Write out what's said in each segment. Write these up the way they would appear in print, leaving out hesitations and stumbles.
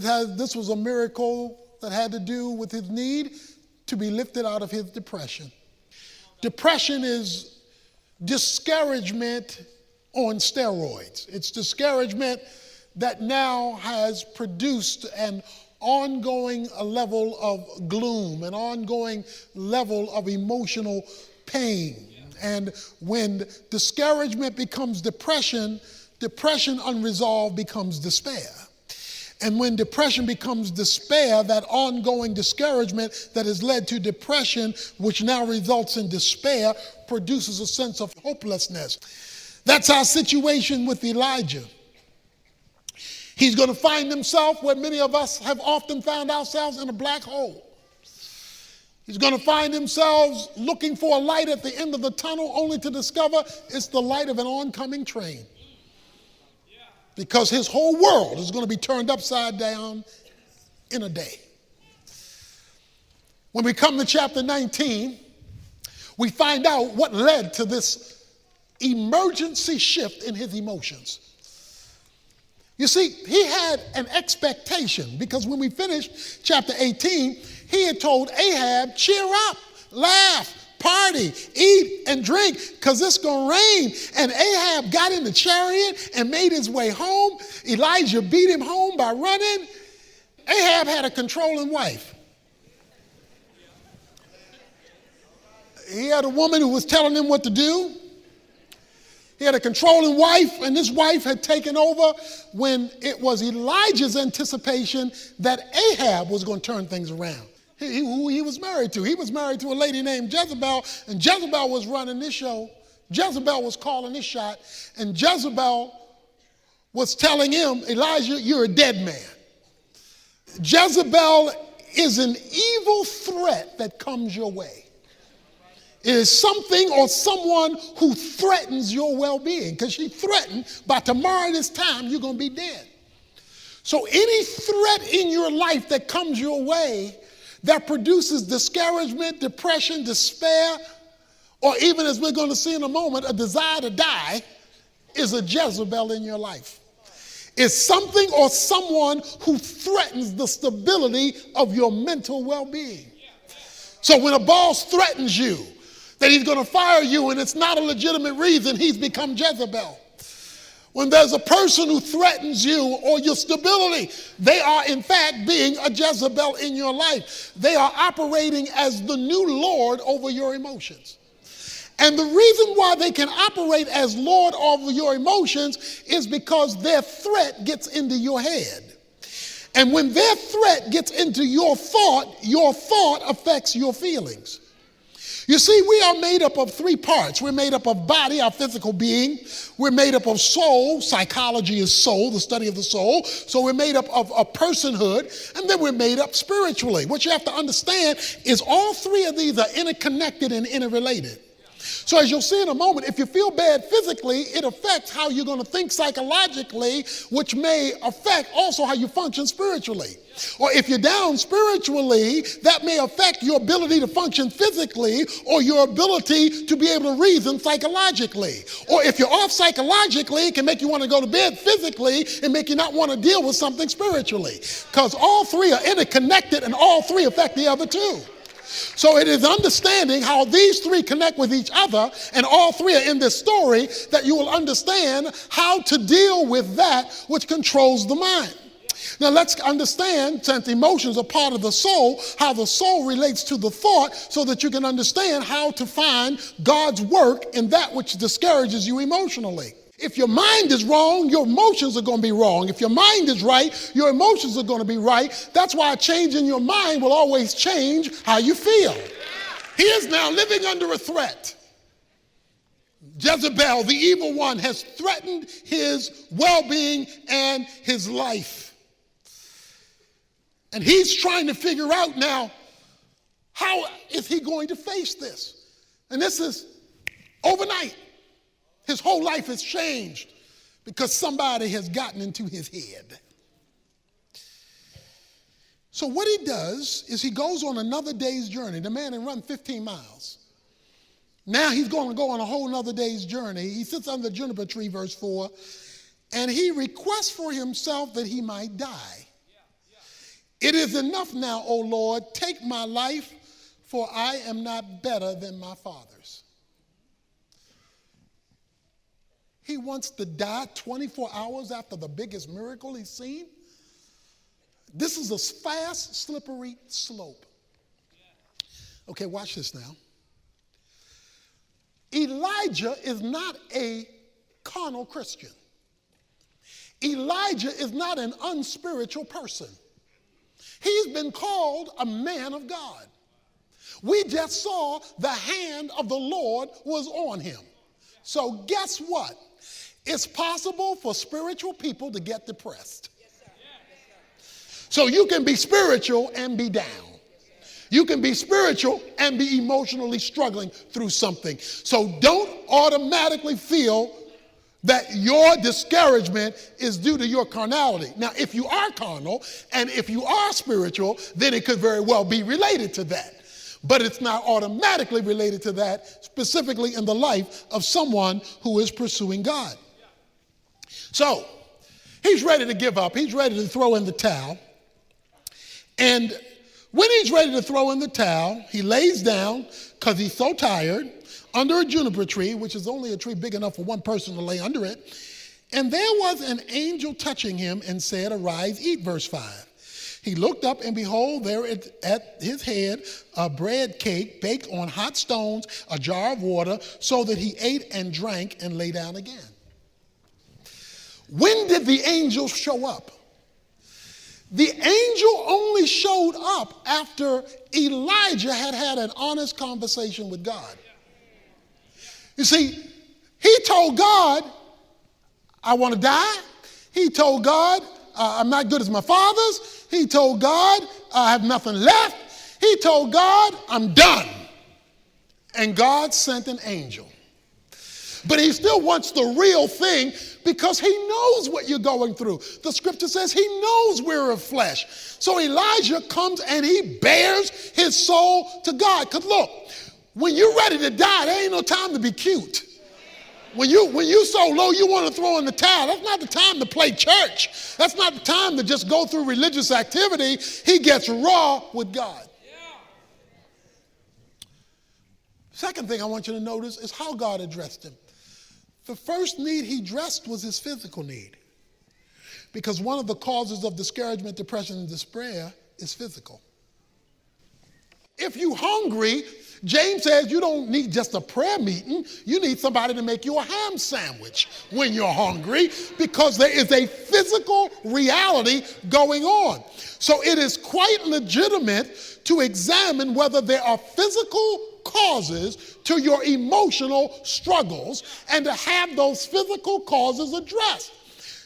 This was a miracle that had to do with his need to be lifted out of his depression. Depression is discouragement on steroids. It's discouragement that now has produced an ongoing level of gloom, an ongoing level of emotional pain. And when discouragement becomes depression, depression unresolved becomes despair. And when depression becomes despair, that ongoing discouragement that has led to depression, which now results in despair, produces a sense of hopelessness. That's our situation with Elijah. He's going to find himself where many of us have often found ourselves, in a black hole. He's going to find himself looking for a light at the end of the tunnel, only to discover it's the light of an oncoming train. Because his whole world is going to be turned upside down in a day. When we come to chapter 19, we find out what led to this emergency shift in his emotions. You see, he had an expectation, because when we finished chapter 18, he had told Ahab, cheer up, laugh, party, eat, and drink, because it's going to rain. And Ahab got in the chariot and made his way home. Elijah beat him home by running. Ahab had a controlling wife. He had a woman who was telling him what to do. He had a controlling wife, and this wife had taken over when it was Elijah's anticipation that Ahab was going to turn things around. Who he was married to. He was married to a lady named Jezebel, and Jezebel was running this show. Jezebel was calling this shot, and Jezebel was telling him, Elijah, you're a dead man. Jezebel is an evil threat that comes your way. It is something or someone who threatens your well-being, because she threatened by tomorrow this time you're going to be dead. So any threat in your life that comes your way that produces discouragement, depression, despair, or even, as we're going to see in a moment, a desire to die, is a Jezebel in your life. It's something or someone who threatens the stability of your mental well-being. So when a boss threatens you that he's going to fire you and it's not a legitimate reason, he's become Jezebel. When there's a person who threatens you or your stability, they are in fact being a Jezebel in your life. They are operating as the new Lord over your emotions. And the reason why they can operate as Lord over your emotions is because their threat gets into your head. And when their threat gets into your thought affects your feelings. You see, we are made up of three parts. We're made up of body, our physical being. We're made up of soul. Psychology is soul, the study of the soul. So we're made up of a personhood, and then we're made up spiritually. What you have to understand is all three of these are interconnected and interrelated. So as you'll see in a moment, if you feel bad physically, it affects how you're going to think psychologically, which may affect also how you function spiritually. Or if you're down spiritually, that may affect your ability to function physically or your ability to be able to reason psychologically. Or if you're off psychologically, it can make you want to go to bed physically and make you not want to deal with something spiritually. Because all three are interconnected and all three affect the other two. So it is understanding how these three connect with each other, and all three are in this story, that you will understand how to deal with that which controls the mind. Now let's understand, since emotions are part of the soul, how the soul relates to the thought, so that you can understand how to find God's work in that which discourages you emotionally. If your mind is wrong, your emotions are going to be wrong. If your mind is right, your emotions are going to be right. That's why a change in your mind will always change how you feel. He is now living under a threat. Jezebel, the evil one, has threatened his well-being and his life. And he's trying to figure out now, how is he going to face this? And this is overnight. His whole life has changed because somebody has gotten into his head. So what he does is he goes on another day's journey. The man had run 15 miles. Now he's going to go on a whole nother day's journey. He sits under the juniper tree, verse 4, and he requests for himself that he might die. It is enough now, O Lord, take my life, for I am not better than my fathers. He wants to die 24 hours after the biggest miracle he's seen. This is a fast, slippery slope. Okay, watch this now. Elijah is not a carnal Christian. Elijah is not an unspiritual person. He's been called a man of God. We just saw the hand of the Lord was on him. So guess what? It's possible for spiritual people to get depressed. So you can be spiritual and be down. You can be spiritual and be emotionally struggling through something. So don't automatically feel that your discouragement is due to your carnality. Now, if you are carnal and if you are spiritual, then it could very well be related to that. But it's not automatically related to that, specifically in the life of someone who is pursuing God. So, he's ready to give up. He's ready to throw in the towel. And when he's ready to throw in the towel, he lays down because he's so tired under a juniper tree, which is only a tree big enough for one person to lay under it. And there was an angel touching him and said, arise, eat, verse 5. He looked up, and behold, there at his head a bread cake baked on hot stones, a jar of water, so that he ate and drank and lay down again. When did the angel show up? The angel only showed up after Elijah had had an honest conversation with God. You see, he told God, I want to die. He told God, I'm not good as my fathers. He told God, I have nothing left. He told God, I'm done. And God sent an angel. But he still wants the real thing because he knows what you're going through. The scripture says he knows we're of flesh. So Elijah comes and he bears his soul to God. Because look, when you're ready to die, there ain't no time to be cute. When you so low you want to throw in the towel, that's not the time to play church. That's not the time to just go through religious activity. He gets raw with God. Second thing I want you to notice is how God addressed him. The first need he addressed was his physical need. Because one of the causes of discouragement, depression, and despair is physical. If you're hungry, James says you don't need just a prayer meeting. You need somebody to make you a ham sandwich when you're hungry, because there is a physical reality going on. So it is quite legitimate to examine whether there are physical causes to your emotional struggles and to have those physical causes addressed.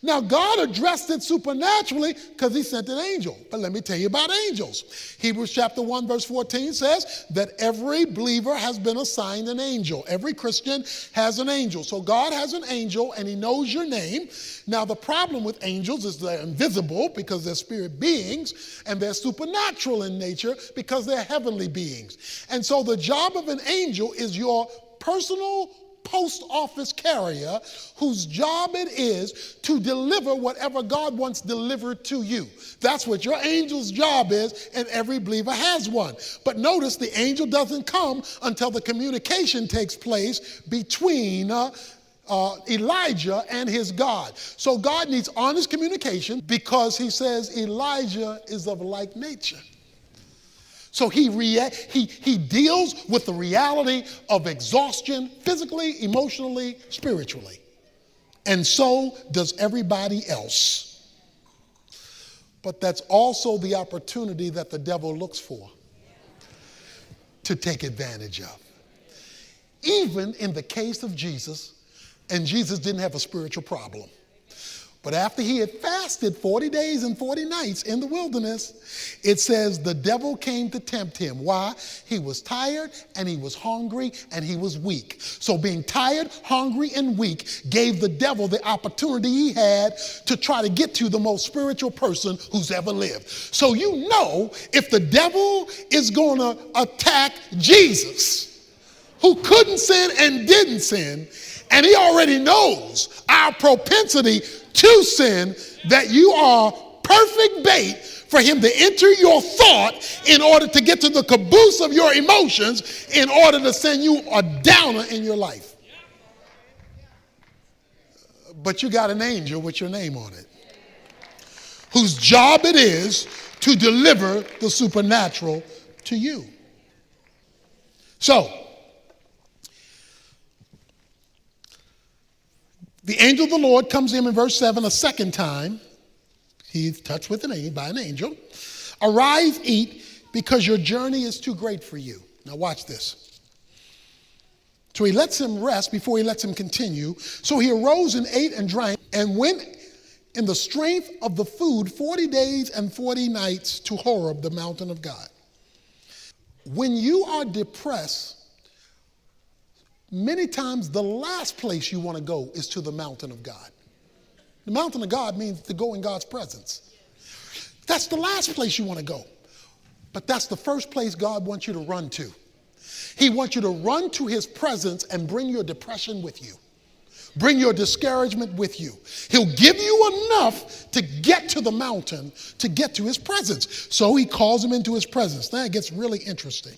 Now, God addressed it supernaturally because he sent an angel. But let me tell you about angels. Hebrews chapter 1 verse 14 says that every believer has been assigned an angel. Every Christian has an angel. So God has an angel and he knows your name. Now, the problem with angels is they're invisible because they're spirit beings, and they're supernatural in nature because they're heavenly beings. And so the job of an angel is your personal post office carrier whose job it is to deliver whatever God wants delivered to you. That's what your angel's job is, and every believer has one. But notice the angel doesn't come until the communication takes place between Elijah and his God. So God needs honest communication because he says Elijah is of like nature. So he deals with the reality of exhaustion physically, emotionally, spiritually. And so does everybody else. But that's also the opportunity that the devil looks for to take advantage of. Even in the case of Jesus, and Jesus didn't have a spiritual problem. But after he had fasted 40 days and 40 nights in the wilderness, it says the devil came to tempt him. Why? He was tired and he was hungry and he was weak. So being tired, hungry, and weak gave the devil the opportunity he had to try to get to the most spiritual person who's ever lived. So you know, if the devil is going to attack Jesus, who couldn't sin and didn't sin, and he already knows our propensity to sin, that you are perfect bait for him to enter your thought in order to get to the caboose of your emotions in order to send you a downer in your life. But you got an angel with your name on it, whose job it is to deliver the supernatural to you. So, the angel of the Lord comes in verse 7 a second time. He's touched with by an angel. Arise, eat, because your journey is too great for you. Now watch this. So he lets him rest before he lets him continue. So he arose and ate and drank and went in the strength of the food 40 days and 40 nights to Horeb, the mountain of God. When you are depressed, many times the last place you want to go is to the mountain of God. The mountain of God means to go in God's presence. That's the last place you want to go. But that's the first place God wants you to run to. He wants you to run to his presence and bring your depression with you. Bring your discouragement with you. He'll give you enough to get to the mountain, to get to his presence. So he calls him into his presence. Now it gets really interesting.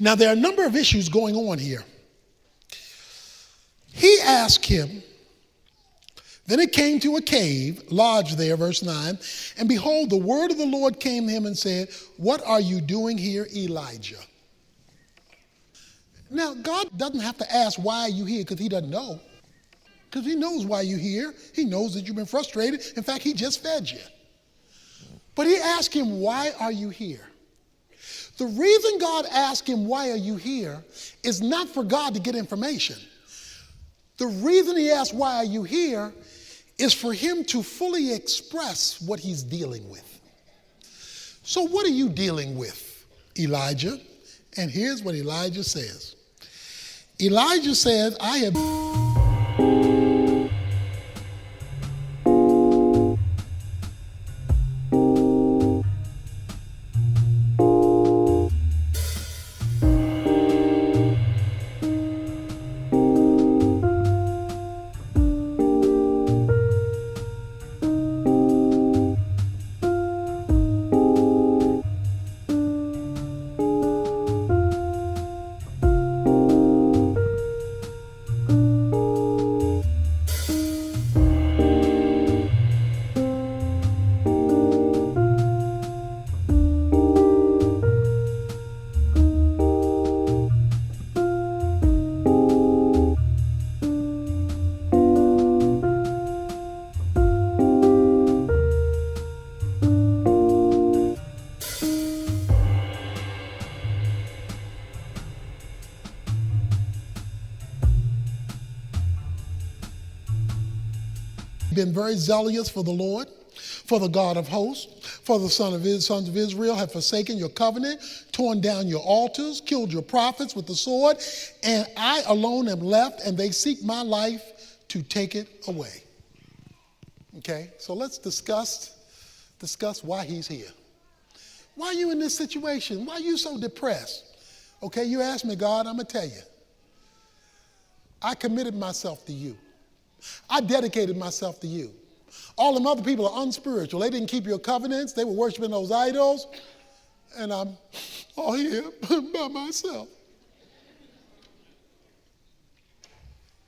Now there are a number of issues going on here. He asked him, then it came to a cave, lodged there, verse 9, and behold, the word of the Lord came to him and said, what are you doing here, Elijah? Now, God doesn't have to ask, why are you here? Because he doesn't know. Because he knows why you're here. He knows that you've been frustrated. In fact, he just fed you. But he asked him, why are you here? The reason God asked him, why are you here, is not for God to get information. The reason he asked, why are you here, is for him to fully express what he's dealing with. So what are you dealing with, Elijah? And here's what Elijah says. Elijah says, I have... been very zealous for the Lord, for the God of hosts, for the sons of Israel have forsaken your covenant, torn down your altars, killed your prophets with the sword, and I alone am left, and they seek my life to take it away. Okay, so let's discuss why he's here. Why are you in this situation? Why are you so depressed? Okay, you asked me, God, I'm going to tell you. I committed myself to you. I dedicated myself to you. All them other people are unspiritual. They didn't keep your covenants. They were worshiping those idols. And I'm all here by myself.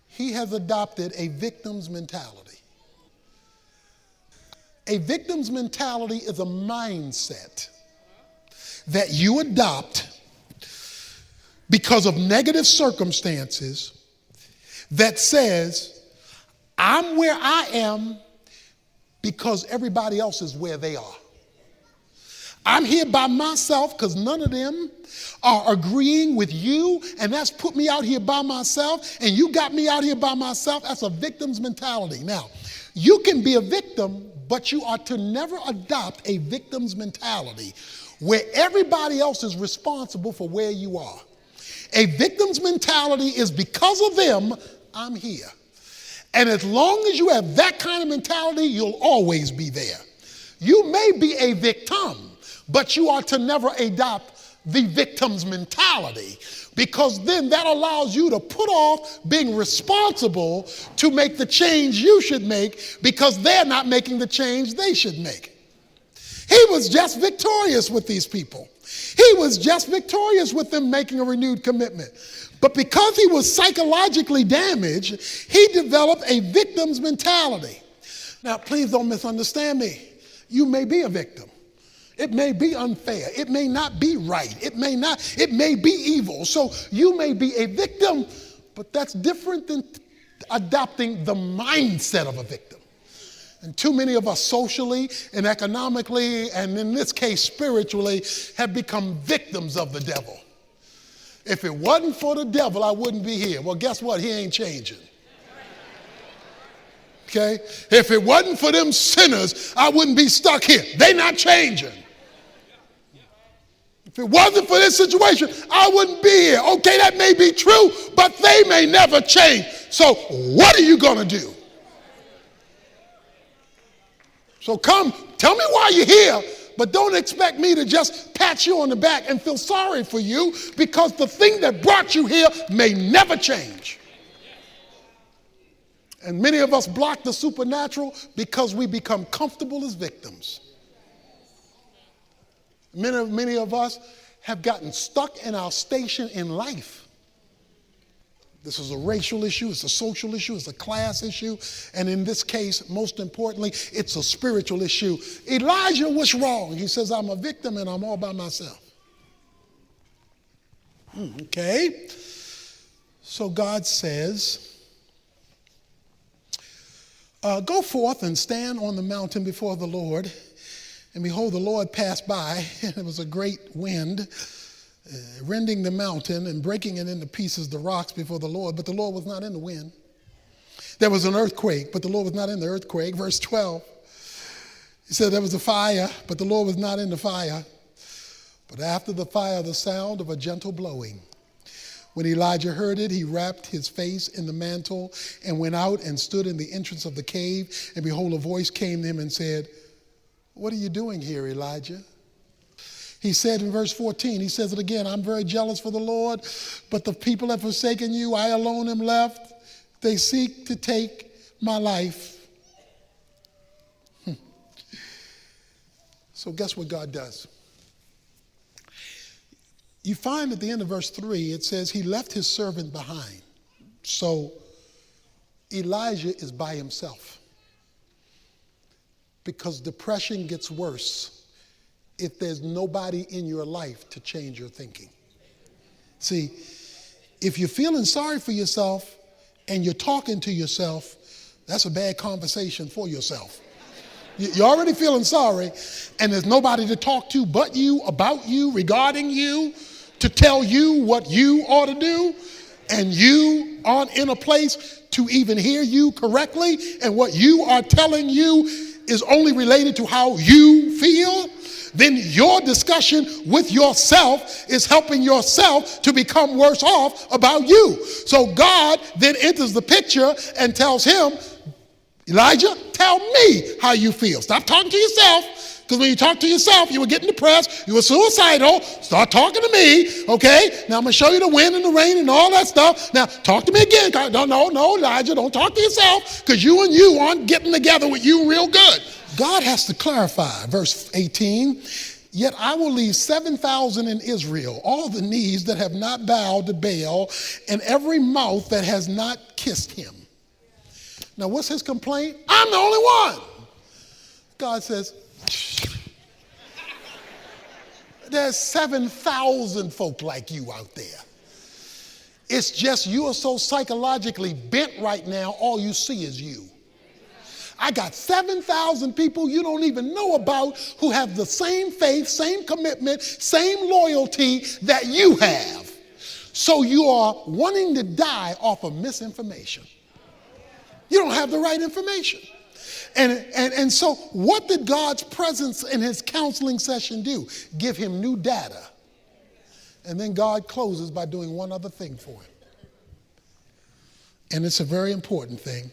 He has adopted a victim's mentality. A victim's mentality is a mindset that you adopt because of negative circumstances that says, I'm where I am because everybody else is where they are. I'm here by myself because none of them are agreeing with you, and that's put me out here by myself, and you got me out here by myself. That's a victim's mentality. Now, you can be a victim, but you are to never adopt a victim's mentality where everybody else is responsible for where you are. A victim's mentality is because of them, I'm here. And as long as you have that kind of mentality, you'll always be there. You may be a victim, but you are to never adopt the victim's mentality, because then that allows you to put off being responsible to make the change you should make because they're not making the change they should make. He was just victorious with these people. He was just victorious with them making a renewed commitment. But because he was psychologically damaged, he developed a victim's mentality. Now, please don't misunderstand me. You may be a victim. It may be unfair. It may not be right. It may be evil. So you may be a victim, but that's different than adopting the mindset of a victim. And too many of us socially and economically, and in this case spiritually, have become victims of the devil. If it wasn't for the devil, I wouldn't be here. Well, guess what? He ain't changing. Okay? If it wasn't for them sinners, I wouldn't be stuck here. They not changing. If it wasn't for this situation, I wouldn't be here. Okay, that may be true, but they may never change. So what are you going to do? So come, tell me why you're here, but don't expect me to just pat you on the back and feel sorry for you, because the thing that brought you here may never change. And many of us block the supernatural because we become comfortable as victims. Many of us have gotten stuck in our station in life. This is a racial issue, it's a social issue, it's a class issue, and in this case, most importantly, it's a spiritual issue. Elijah was wrong. He says, I'm a victim and I'm all by myself. Okay. So God says, go forth and stand on the mountain before the Lord. And behold, the Lord passed by, and it was a great wind, rending the mountain and breaking it into pieces, the rocks before the Lord. But the Lord was not in the wind. There was an earthquake, but the Lord was not in the earthquake. Verse 12, he said there was a fire, but the Lord was not in the fire. But after the fire, the sound of a gentle blowing. When Elijah heard it, he wrapped his face in the mantle and went out and stood in the entrance of the cave. And behold, a voice came to him and said, what are you doing here, Elijah? He said in verse 14, he says it again, I'm very jealous for the Lord, but the people have forsaken you. I alone am left. They seek to take my life. So guess what God does? You find at the end of verse 3, it says he left his servant behind. So Elijah is by himself. Because depression gets worse if there's nobody in your life to change your thinking. See, if you're feeling sorry for yourself and you're talking to yourself, that's a bad conversation for yourself. You're already feeling sorry, and there's nobody to talk to but you, about you, regarding you, to tell you what you ought to do, and you aren't in a place to even hear you correctly, and what you are telling you is only related to how you feel, then your discussion with yourself is helping yourself to become worse off about you. So God then enters the picture and tells him, Elijah, tell me how you feel. Stop talking to yourself, because when you talk to yourself, you were getting depressed, you were suicidal. Start talking to me, okay? Now I'm going to show you the wind and the rain and all that stuff. Now talk to me again. No, Elijah, don't talk to yourself, because you and you aren't getting together with you real good. God has to clarify. Verse 18, yet I will leave 7,000 in Israel, all the knees that have not bowed to Baal, and every mouth that has not kissed him. Now, what's his complaint? I'm the only one. God says, there's 7,000 folk like you out there. It's just you are so psychologically bent right now, all you see is you. I got 7,000 people you don't even know about who have the same faith, same commitment, same loyalty that you have. So you are wanting to die off of misinformation. You don't have the right information. And so what did God's presence in his counseling session do? Give him new data. And then God closes by doing one other thing for him. And it's a very important thing.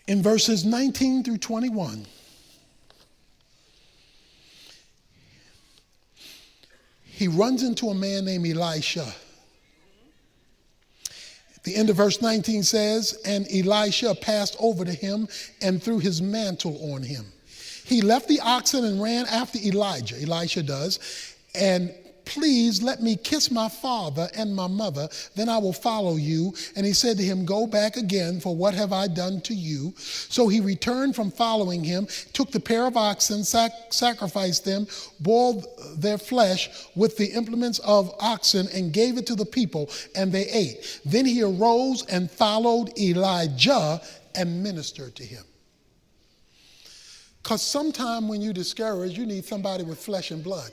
In verses 19 through 21, he runs into a man named Elisha. The end of verse 19 says, and Elisha passed over to him and threw his mantle on him. He left the oxen and ran after Elijah, Elisha does, and please let me kiss my father and my mother, then I will follow you. And he said to him, go back again, for what have I done to you? So he returned from following him, took the pair of oxen, sacrificed them, boiled their flesh with the implements of oxen, and gave it to the people, and they ate. Then he arose and followed Elijah and ministered to him. Because sometime when you're discouraged, you need somebody with flesh and blood.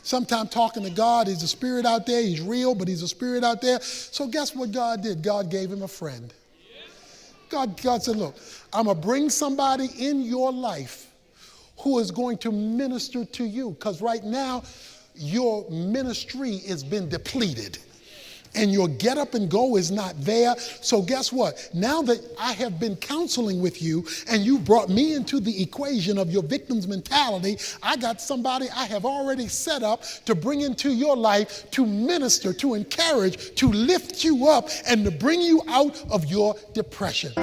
Sometimes talking to God, he's a spirit out there, he's real, but he's a spirit out there. So guess what God did? God gave him a friend. God said, look, I'm going to bring somebody in your life who is going to minister to you. Because right now, your ministry has been depleted. And your get up and go is not there. So guess what? Now that I have been counseling with you and you brought me into the equation of your victim's mentality, I got somebody I have already set up to bring into your life to minister, to encourage, to lift you up, and to bring you out of your depression.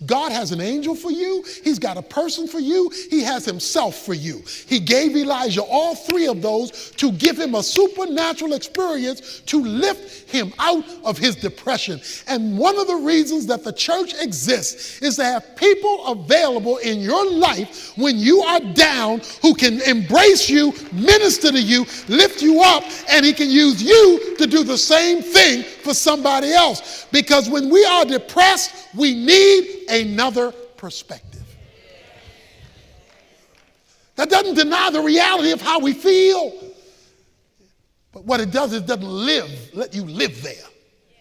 God has an angel for you. He's got a person for you. He has himself for you. He gave Elijah all three of those to give him a supernatural experience to lift him out of his depression. And one of the reasons that the church exists is to have people available in your life when you are down who can embrace you, minister to you, lift you up, and he can use you to do the same thing for somebody else. Because when we are depressed, we need another perspective. That doesn't deny the reality of how we feel. But what it does is it doesn't let you live there.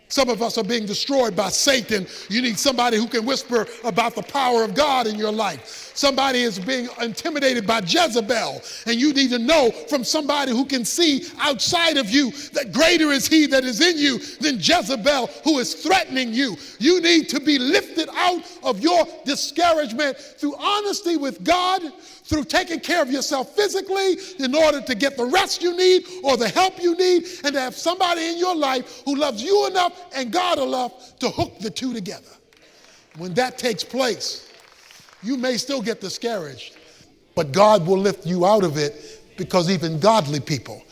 Some of us are being destroyed by Satan. You need somebody who can whisper about the power of God in your life. Somebody is being intimidated by Jezebel, and you need to know from somebody who can see outside of you that greater is he that is in you than Jezebel who is threatening you. You need to be lifted out of your discouragement through honesty with God, through taking care of yourself physically in order to get the rest you need or the help you need, and to have somebody in your life who loves you enough and God enough to hook the two together. When that takes place, you may still get discouraged, but God will lift you out of it, because even godly people